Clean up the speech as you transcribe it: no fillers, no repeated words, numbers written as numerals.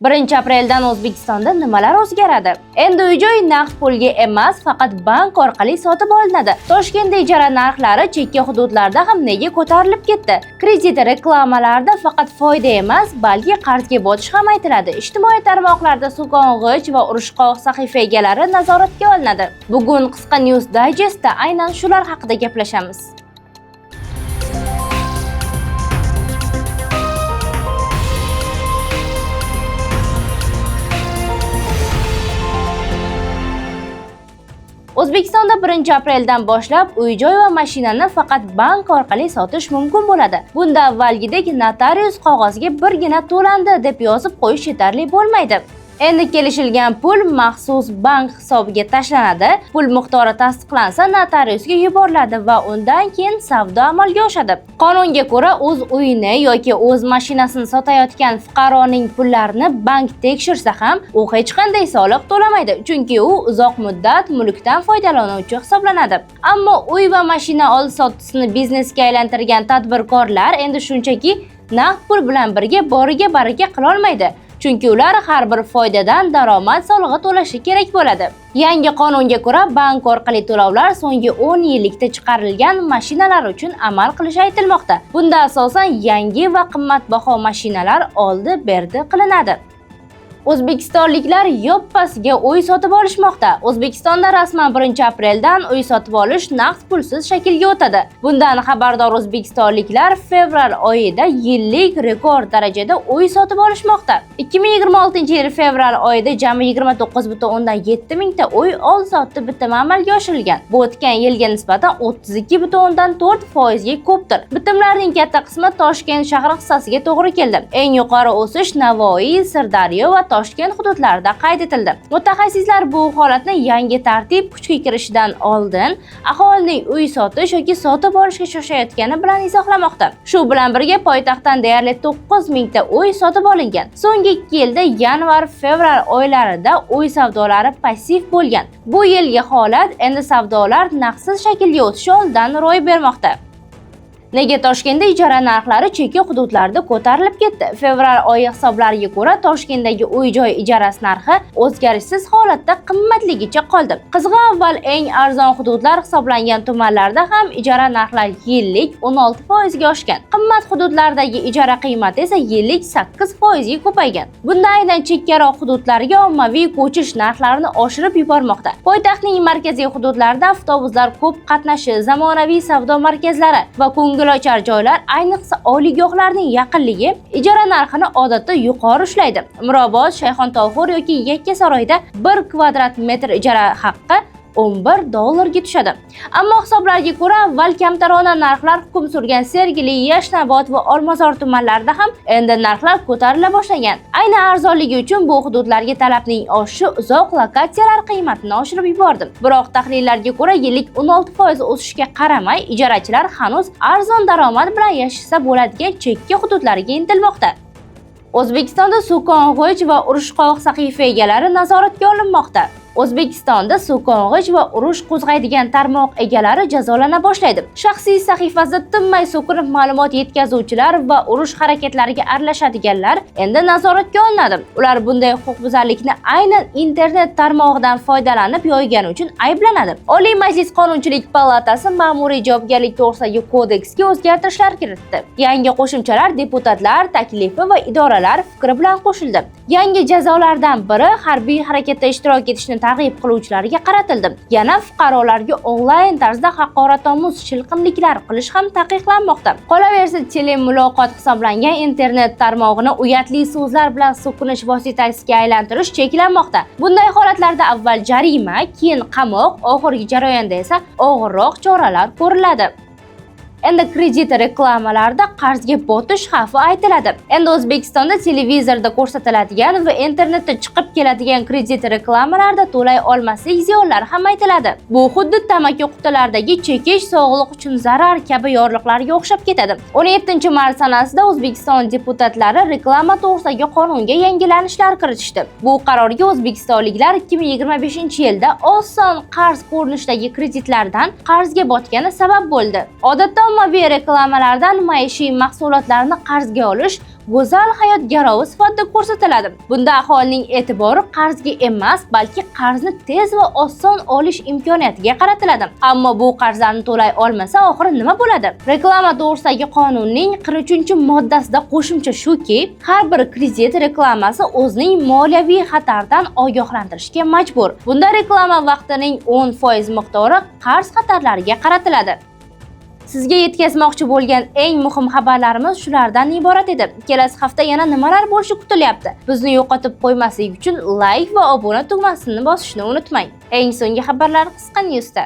1 apreldan O'zbekistonda nimalar o'zgaradi? Endi uy-joy naqd pulga emas, faqat bank orqali sotib olinadi. Toshkentda ijara narxlari chekka hududlarda ham nega ko'tarilib ketdi? Kredit reklamalarda faqat foyda emas, balki qarzga botish ham aytiladi. Ijtimoiy tarmoqlarda so'kong'ich va urushqoq sahifa egalari nazoratga olinadi. Bugun qisqa News Digest'da aynan shular haqida gaplashamiz. O'zbekistonda 1 apreldan boshlab uy-joy va mashinani faqat bank orqali sotish mumkin bo'ladi. Bunda avvalgidek notarius qog'ozga birgina to'landi deb yozib qo'yish yetarli bo'lmaydi. Endi kelishilgan pul maxsus bank hisobiga tashlanadi. Pul miqdori tasdiqlansa, notariusga yuboriladi va undan keyin savdo amalga oshadi. Qonunga ko'ra, o'z uyini yoki o'z mashinasini sotayotgan fuqaroning pullarini bank tekshirsa ham, u hech qanday soliq to'lamaydi, chunki u uzoq muddat mulkdan foydalanuvchi hisoblanadi. Ammo uy va mashina oldi-sottisini biznesga aylantirgan tadbirkorlar endi shunchaki naqd pul bilan birga boriga baraka qila olmaydi. Chunki ular har bir foydadan daromad solig'i to'lashi kerak bo'ladi. Yangi qonunga ko'ra, bank orqali to'lovlar so'nggi 10 yillikda chiqarilgan mashinalar uchun amal qilishi aytilmoqda. Bunda asosan yangi va qimmatbaho mashinalar oldi-berdi qilinadi. O'zbekistonliklar yoppasiga uy sotib olishmoqda. O'zbekistonda rasman 1 apreldan uy sotib olish naqd pulsiz shaklga o'tadi. Bundan xabardor o'zbekistonliklar fevral oyida yillik rekord darajada uy sotib olishmoqda. 2026-yil fevral oyida jami 29,7 mingta uy oldi-sotdi bitimi amalga oshirilgan. Bu o'tgan yilga nisbatan 32,4% ga ko'pdir. Bitimlarning katta qismi Toshkent shahri hissasiga to'g'ri keldi. Eng yuqori o'sish Navoiy, Sirdaryo va Toshkent hududlarida qayd etildi. Mutaxassislar bu holatni yangi tartib kuchga kirishidan oldin aholining uy sotish yoki sotib olishga shoshayotgani bilan izohlamoqda. Shu bilan birga poytaxtdan deyarli 9 mingta uy sotib olingan. So'nggi 2 yilda yanvar-fevral oylarida uy savdolari passiv bo'lgan. Bu yilgi holat endi savdolar naqdsiz shaklga o'tishi oldidan ro'y bermoqda. Nega Toshkentda ijara narxlari chekka hududlarda ko'tarilib ketdi? Fevral oyi hisoblariga ko'ra, Toshkentdagi uy-joy ijarasi narxi o'zgarishsiz holatda qimmatligicha qoldi. Qizig'i, avval eng arzon hududlar hisoblangan tumanlarda ham ijara narxlari yillik 16% ga oshgan. Qimmat hududlardagi ijara qiymati esa yillik 8% ga ko'paygan. Bunda aynan chekkaroq hududlarga ommaviy ko'chish narxlarini oshirib yubormoqda. Poytaxtning markaziy hududlarida avtobuslar ko'p qatnashi, zamonaviy savdo markazlari va ko'ngilochar joylar, ayniqsa oliygohlarning yaqinligi ijara narxini odatda yuqori ushlaydi. Mirobod, Shayxontohur yoki Yakkasaroyda 1 kvadrat metr ijara haqqi $11 ga tushadi. Ammo hisoblarga ko'ra, avval kamtarona narxlar hukm surgan Sergeli, Yashnobod va Olmazor tumanlarida ham endi narxlar ko'tarila boshlagan. Ayni arzonligi uchun bu hududlarga talabning oshishi uzoq lokatsiyalar qiymatini oshirib yubordi. Biroq tahlillarga ko'ra, yillik 16% o'sishga qaramay, ijarachilar hanuz arzon daromad bilan yashasa bo'ladigan chekka hududlarga intilmoqda. O'zbekistonda so'kong'ich va urushqoq sahifa egalari nazoratga olinmoqda. O'zbekistonda so'kong'ich va urush qo'zg'aydigan tarmoq egalari jazolana boshlaydi. Shaxsiy sahifasida tinmay so'kinib ma'lumot yetkazuvchilar va urush harakatlariga aralashadiganlar endi nazoratga olinadi. Ular bunday huquqbuzarlikni aynan internet tarmog'idan foydalanib yoygani uchun ayblanadi. Oliy Majlis Qonunchilik palatasi ma'muriy javobgarlik to'g'risidagi kodeksga o'zgartirishlar kiritdi. Yangi qo'shimchalar deputatlar taklifi va idoralar fikri bilan qo'shildi. Yangi jazolardan biri harbiy harakatda ishtirok etishni targ'ib qiluvchilarga qaratildi. Yana fuqarolarga onlayn tarzda haqoratomuz shilqimliklar qilish ham taqiqlanmoqda. Qolaversa, telemuloqot hisoblangan internet tarmog'ini uyatli so'zlar bilan so'kinish vositasiga aylantirish cheklanmoqda. Bunday holatlarda avval jarima, keyin qamoq, oxirgi jarayonda esa og'irroq choralar ko'riladi. Endi kredit reklamalarda qarzga botish xavfi aytiladi. Endi O'zbekistonda televizorda ko'rsatiladigan va internetda chiqib keladigan kredit reklamalarda to'lay olmaslik ziyonlari ham aytiladi. Bu xuddi tamaki qutilaridagi chekish sog'liq uchun zarar kabi yorliqlarga o'xshab ketadi. 17-mart sanasida O'zbekiston deputatlari reklama to'g'risidagi qonunga yangilanishlar kiritishdi. Bu qarorga o'zbekistonliklar 2025-yilda oson qarz ko'rinishidagi kreditlardan qarzga botgani sabab bo'ldi. Odatda Ommaviy reklamalardan maishiy mahsulotlarni qarzga olish go'zal hayot garovi sifatida ko'rsatiladi. Bunda aholining e'tibori qarzga emas, balki qarzni tez va oson olish imkoniyatiga qaratiladi. Ammo bu qarzlarni to'lay olmasa, oxiri nima bo'ladi? Reklama to'g'risidagi qonunning 43-moddasida qo'shimcha shuki, har bir kredit reklamasi o'zining moliyaviy xatardan ogohlantirishga majbur. Bunda reklama vaqtining 10% miqdori qarz xatarlariga qaratiladi. Sizga yetkazmoqchi bo'lgan eng muhim xabarlarimiz shulardan iborat edi. Kelasi hafta yana nimalar bo'lishi kutilyapti? Bizni yo'qotib qo'ymaslik uchun like va obuna tugmasini bosishni unutmang. Eng so'nggi xabarlar qisqa newsda.